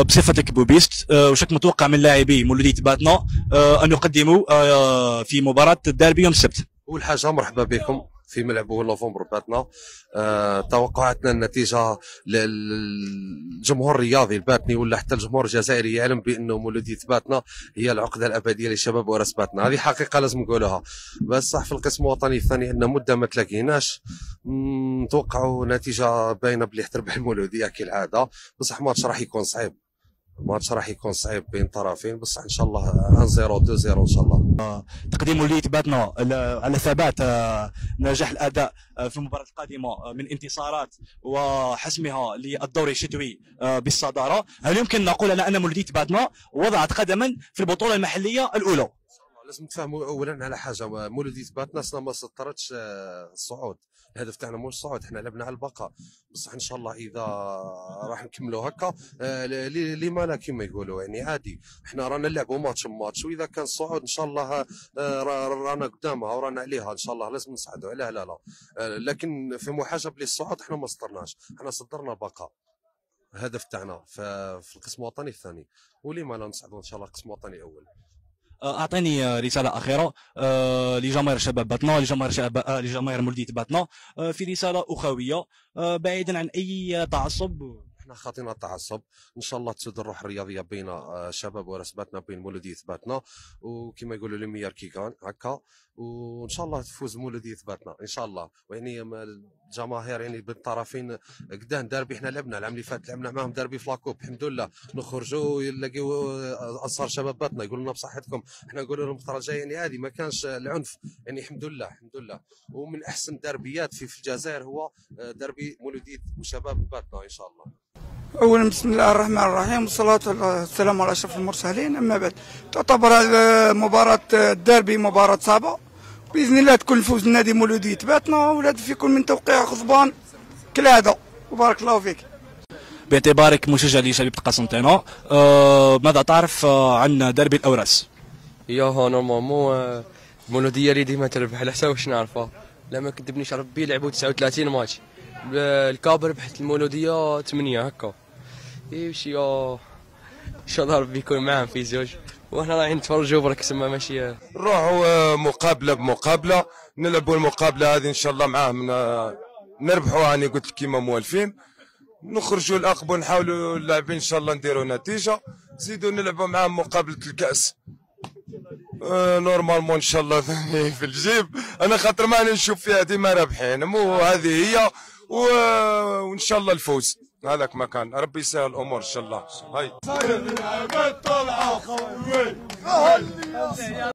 بصفتك بوبيست وشك متوقع من لاعبي مولودية باتنا أن يقدموا في مباراة الديربي يوم السبت؟ أول حاجة مرحبا بكم في ملعب نوفمبر باتنا. توقعاتنا النتيجة للجمهور الرياضي الباتني ولا حتى الجمهور الجزائري يعلم بأنه مولودية باتنا هي العقدة الأبدية لشباب وراس باتنا. هذه حقيقة لازم نقولها. بس صح في القسم الوطني الثاني أن مدة ما تلاقيناش، نتوقعوا نتيجة باينة بلي حتربح المولودية كالعادة. بصح ماتش راح يكون صعيب، الماتش راح يكون صعيب بين طرفين، بس ان شاء الله 1-0 2-0 ان شاء الله. تقديم مولودية باتنا على ثبات نجاح الاداء في المباراة القادمة من انتصارات وحسمها للدوري الشتوي بالصدارة، هل يمكن نقول ان مولودية باتنا وضعت قدما في البطولة المحلية الأولى؟ لازم تفهموا اولا على حاجه، مولودية باتنا اصلا ما سطرتش الصعود، الهدف تاعنا مش الصعود، احنا لعبنا على البقاء. بصح ان شاء الله اذا راح نكملوا هكا لما لا كما يقولوا، يعني عادي احنا رانا نلعبوا ماتش بماتش، واذا كان الصعود ان شاء الله رانا قدامها ورانا عليها ان شاء الله، لازم نصعدوا عليها. لا لكن في محاجه للصعود احنا ما سطرناش، احنا صدرنا البقاء، الهدف تاعنا في القسم الوطني الثاني، ولما لا نصعدوا ان شاء الله القسم الوطني الاول. اعطيني رساله اخيره لجماهير شباب باتنا، لجماهير مولودية باتنا، في رساله اخويه بعيدا عن اي تعصب. احنا خاطينا التعصب، ان شاء الله تسود الروح الرياضيه بين شباب وراس باتنا، بين مولودية باتنا، وكما يقولوا لي ميار كيكان هكا، وان شاء الله تفوز مولودية باتنا ان شاء الله. ويعني الجماهير يعني بالطرفين قدام داربي، احنا لعبنا العام اللي فات لعبنا معاهم داربي في لاكوب، الحمد لله نخرجوا يلاقيو انصار شباب باتنا يقولوا لنا بصحتكم، احنا نقولوا لهم الفتره الجايه يعني عادي ما كانش العنف، يعني الحمد لله الحمد لله. ومن احسن الدربيات في الجزائر هو دربي مولودية وشباب باتنا ان شاء الله. اولا بسم الله الرحمن الرحيم، والصلاه والسلام على اشرف المرسلين. اما بعد، تعتبر مباراه الديربي مباراه صعبه، باذن الله تكون الفوز النادي مولودية باتنا، والهدف يكون من توقيع غضبان كالعاده. وبارك الله فيك. باعتبارك مشجع لشبيبة قسنطينة، ماذا تعرف عن دربي الاوراس؟ هو نورمالمون المولودية اللي ديما تربح، على حساب واش نعرفها، لا ما كذبنيش ربي لعبوا 39 ماتش، الكاب ربحت المولودية 8 هكا. شي ان شاء الله ربي يكون معاهم في زوج، وحنا رايحين نتفرجوا برك سما ماشي نروحوا مقابله بمقابله، نلعبوا المقابله هذه ان شاء الله معاهم نربحوا. انا قلت لك كيما موالفين، نخرجوا الاقب ونحاولوا اللاعبين ان شاء الله نديروا نتيجه، نزيدوا نلعبوا معاهم مقابله الكاس. نورمالمون ان شاء الله في الجيب، انا خاطر ما نشوف فيها ديما رابحين، مو هذه هي، وان شاء الله الفوز هذاك مكان، ربي يسهل الامور ان شاء الله. هاي